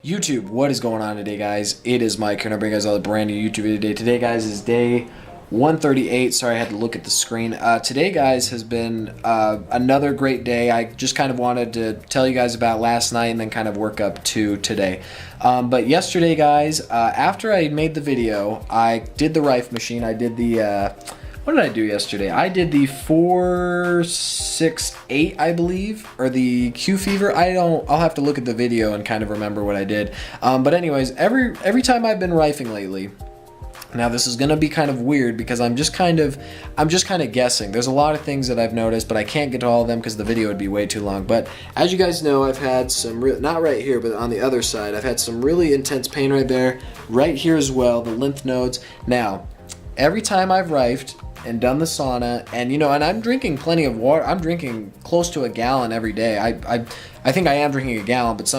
YouTube, what is going on today, guys? It is Mike, and I bring you guys all a brand new YouTube video today. Today, guys, is day 138. Sorry, I had to look at the screen. Today, guys, has been another great day. I just kind of wanted to tell you guys about last night and then kind of work up to today. But yesterday, guys, after I made the video, I did the Rife machine. I did the... what did I do yesterday? I did the 468, I believe, or the Q Fever. I'll have to look at the video and kind of remember what I did. But anyways, every time I've been rifing lately, now this is gonna be kind of weird because I'm just kind of guessing. There's a lot of things that I've noticed, but I can't get to all of them because the video would be way too long. But as you guys know, I've had some not right here, but on the other side, I've had some really intense pain right there, right here as well, the lymph nodes. Now, every time I've rifed and done the sauna, and and I'm drinking plenty of water. I'm drinking close to a gallon every day. I think I am drinking a gallon, but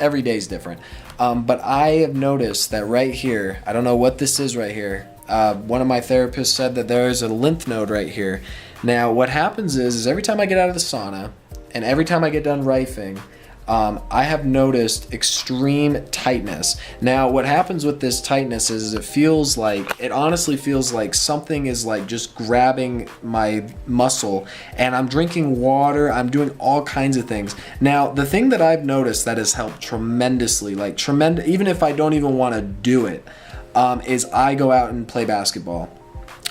every day is different. But I have noticed that right here, I don't know what this is right here. One of my therapists said that there's a lymph node right here. Now, what happens is every time I get out of the sauna and every time I get done rifing, I have noticed extreme tightness. Now, what happens with this tightness is it honestly feels like something is like just grabbing my muscle, and I'm drinking water, I'm doing all kinds of things. Now, the thing that I've noticed that has helped tremendously, even if I don't even want to do it, is I go out and play basketball.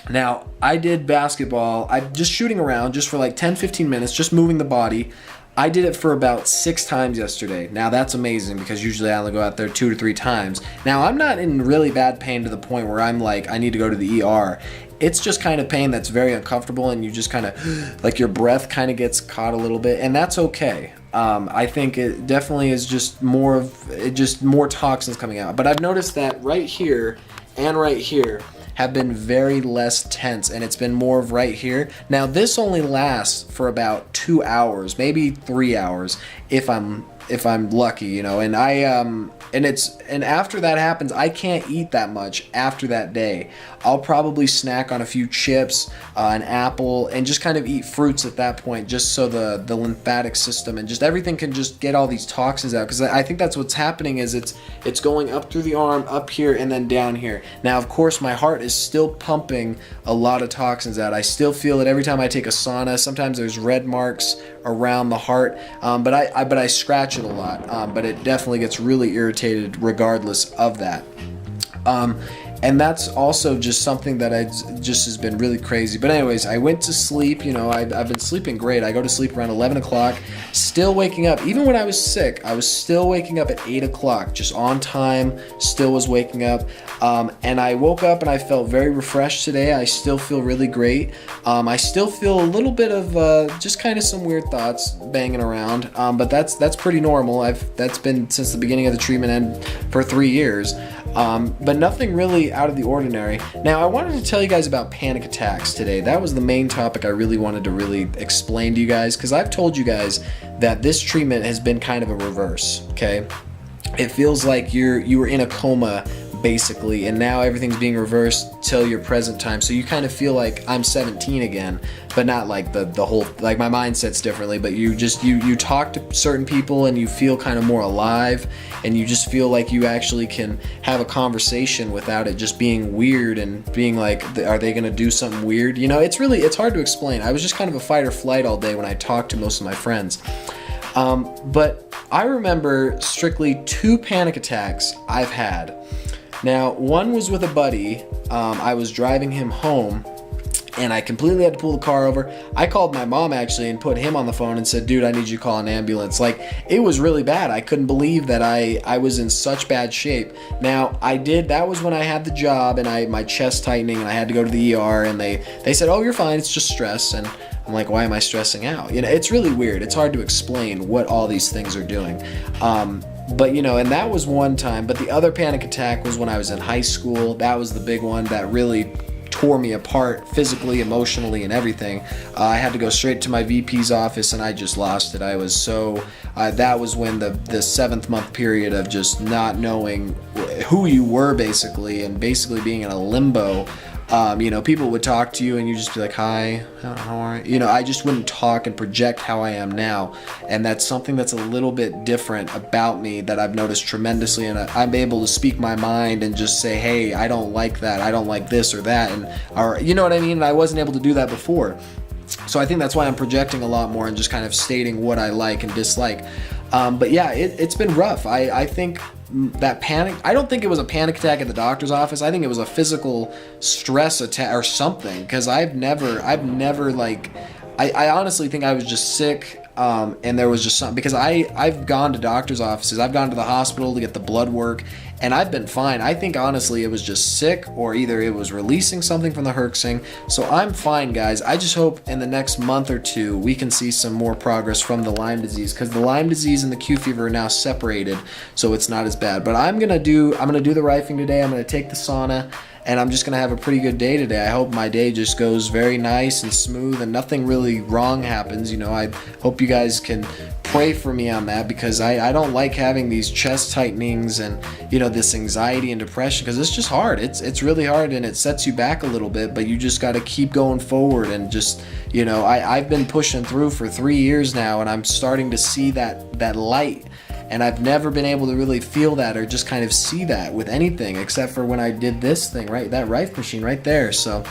Now, I did basketball, I'm just shooting around just for like 10-15 minutes, just moving the body. I did it for about 6 times yesterday. Now that's amazing because usually I only go out there 2 to 3 times. Now I'm not in really bad pain to the point where I'm like, I need to go to the ER. It's just kind of pain that's very uncomfortable, and you just kind of, like, your breath kind of gets caught a little bit, and that's okay. I think it definitely is just more toxins coming out. But I've noticed that right here and right here have been very less tense, and it's been more of right here. Now this only lasts for about 2 hours, maybe 3 hours if I'm lucky, and and after that happens, I can't eat that much after that day. I'll probably snack on a few chips, an apple, and just kind of eat fruits at that point, just so the lymphatic system and just everything can just get all these toxins out, because I think that's what's happening is it's going up through the arm, up here, and then down here. Now, of course, my heart is still pumping a lot of toxins out. I still feel it every time I take a sauna. Sometimes there's red marks around the heart, but I scratch it a lot, but it definitely gets really irritated regardless of that. And that's also just something that has been really crazy. But anyways, I went to sleep. I've been sleeping great. I go to sleep around 11 o'clock, still waking up. Even when I was sick, I was still waking up at 8 o'clock, just on time, still was waking up. And I woke up and I felt very refreshed today. I still feel really great. I still feel a little bit of just kind of some weird thoughts banging around, but that's pretty normal. That's been since the beginning of the treatment and for 3 years. But nothing really out of the ordinary. Now, I wanted to tell you guys about panic attacks today. That was the main topic I really wanted to really explain to you guys, because I've told you guys that this treatment has been kind of a reverse, okay? It feels like you were in a coma, basically, and now everything's being reversed till your present time. So you kind of feel like I'm 17 again, but not like the whole, like, my mindset's differently, but you talk to certain people and you feel kind of more alive, and you just feel like you actually can have a conversation without it just being weird and being like, are they gonna do something weird? It's hard to explain. I was just kind of a fight or flight all day when I talked to most of my friends. But I remember strictly 2 panic attacks I've had. Now, one was with a buddy. I was driving him home, and I completely had to pull the car over. I called my mom, actually, and put him on the phone and said, dude, I need you to call an ambulance. Like, it was really bad. I couldn't believe that I was in such bad shape. Now, that was when I had the job, and my chest tightening, and I had to go to the ER, and they said, oh, you're fine, it's just stress. And I'm like, why am I stressing out? It's really weird. It's hard to explain what all these things are doing. But and that was one time. But the other panic attack was when I was in high school. That was the big one that really tore me apart physically, emotionally, and everything. I had to go straight to my VP's office, and I just lost it. I was so that was when the 7th month period of just not knowing who you were, basically, and basically being in a limbo People would talk to you and you just be like, hi, how are you? I just wouldn't talk and project how I am now. And that's something that's a little bit different about me that I've noticed tremendously. And I'm able to speak my mind and just say, hey, I don't like that. I don't like this or that. Or you know what I mean? And I wasn't able to do that before. So I think that's why I'm projecting a lot more and just kind of stating what I like and dislike. But yeah, it's been rough. I think that panic, I don't think it was a panic attack at the doctor's office. I think it was a physical stress attack or something, because I've never like, I honestly think I was just sick. And there was just something, because I've gone to doctor's offices, I've gone to the hospital to get the blood work, and I've been fine. I think honestly it was just sick, or either it was releasing something from the herxing. So I'm fine, guys. I just hope in the next month or two we can see some more progress from the Lyme disease, because the Lyme disease and the Q fever are now separated, so it's not as bad. But I'm gonna do the rifing today. I'm gonna take the sauna, and I'm just gonna have a pretty good day today. I hope my day just goes very nice and smooth and nothing really wrong happens. I hope you guys can pray for me on that, because I don't like having these chest tightenings and this anxiety and depression, because it's just hard. It's really hard, and it sets you back a little bit, but you just got to keep going forward and just I've been pushing through for 3 years now, and I'm starting to see that light. And I've never been able to really feel that or just kind of see that with anything, except for when I did this thing, right? That Rife machine right there. So,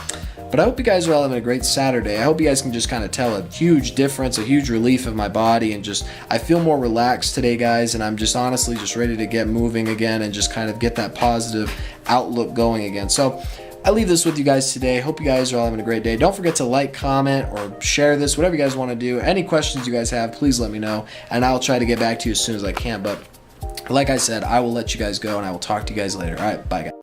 but I hope you guys are all having a great Saturday. I hope you guys can just kind of tell a huge difference, a huge relief of my body, and just, I feel more relaxed today, guys, and I'm just honestly just ready to get moving again and just kind of get that positive outlook going again. So, I leave this with you guys today. Hope you guys are all having a great day. Don't forget to like, comment, or share this, whatever you guys want to do. Any questions you guys have, please let me know, and I'll try to get back to you as soon as I can. But like I said, I will let you guys go, and I will talk to you guys later. All right, bye, guys.